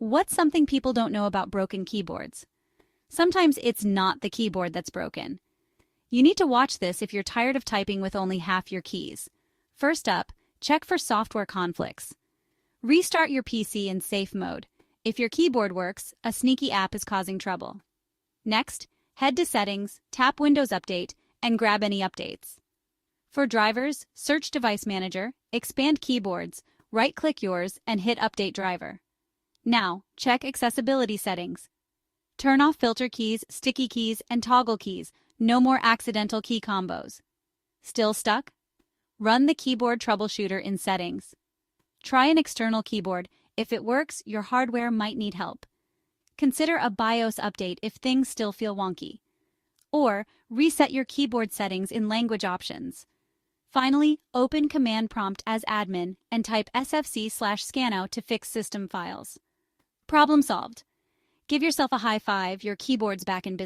What's something people don't know about broken keyboards? Sometimes it's not the keyboard that's broken. You need to watch this if you're tired of typing with only half your keys. First up, check for software conflicts. Restart your PC in safe mode. If your keyboard works, a sneaky app is causing trouble. Next, head to Settings, tap Windows Update, and grab any updates. For drivers, search Device Manager, expand Keyboards, right-click yours, and hit Update Driver. Now, check accessibility settings. Turn off filter keys, sticky keys, and toggle keys. No more accidental key combos. Still stuck? Run the keyboard troubleshooter in Settings. Try an external keyboard. If it works, your hardware might need help. Consider a BIOS update if things still feel wonky. Or reset your keyboard settings in language options. Finally, open Command Prompt as admin and type sfc/scanout to fix system files. Problem solved. Give yourself a high five, your keyboard's back in business.